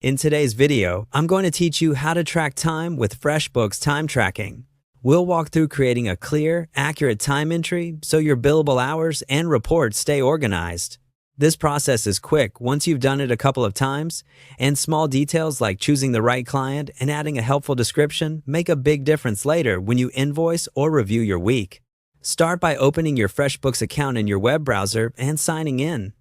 In today's video, I'm going to teach you how to track time with FreshBooks time tracking. We'll walk through creating a clear, accurate time entry so your billable hours and reports stay organized. This process is quick once you've done it a couple of times, and small details like choosing the right client and adding a helpful description make a big difference later when you invoice or review your week. Start by opening your FreshBooks account in your web browser and signing in.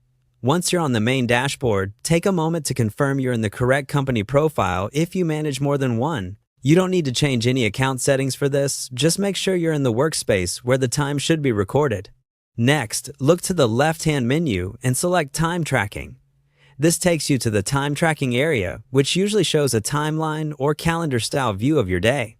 Once you're on the main dashboard, take a moment to confirm you're in the correct company profile if you manage more than one. You don't need to change any account settings for this, just make sure you're in the workspace where the time should be recorded. Next, look to the left-hand menu and select Time Tracking. This takes you to the Time Tracking area, which usually shows a timeline or calendar-style view of your day.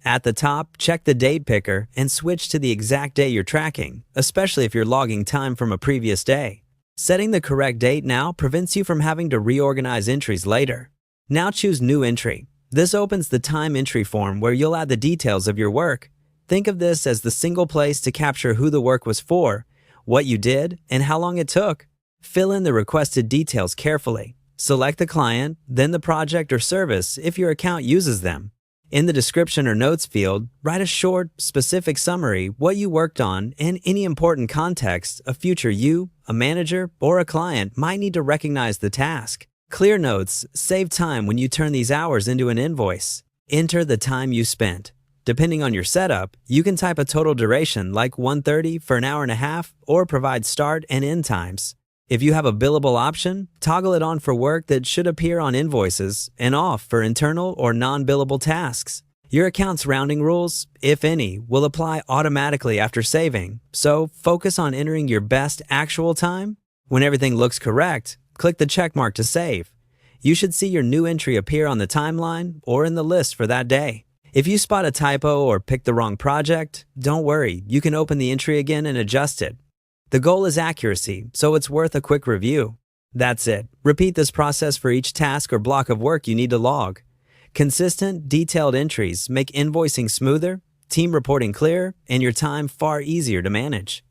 At the top, check the date picker and switch to the exact day you're tracking, especially if you're logging time from a previous day. Setting the correct date now prevents you from having to reorganize entries later. Now choose New Entry. This opens the time entry form where you'll add the details of your work. Think of this as the single place to capture who the work was for, what you did, and how long it took. Fill in the requested details carefully. Select the client, then the project or service if your account uses them. In the description or notes field, write a short, specific summary, what you worked on, and any important context a future you, a manager, or a client might need to recognize the task. Clear notes save time when you turn these hours into an invoice. Enter the time you spent. Depending on your setup, you can type a total duration like 1:30 for an hour and a half or provide start and end times. If you have a billable option, toggle it on for work that should appear on invoices and off for internal or non-billable tasks. Your account's rounding rules, if any, will apply automatically after saving, so focus on entering your best actual time. When everything looks correct, click the check mark to save. You should see your new entry appear on the timeline or in the list for that day. If you spot a typo or pick the wrong project, don't worry, you can open the entry again and adjust it. The goal is accuracy, so it's worth a quick review. That's it. Repeat this process for each task or block of work you need to log. Consistent, detailed entries make invoicing smoother, team reporting clearer, and your time far easier to manage.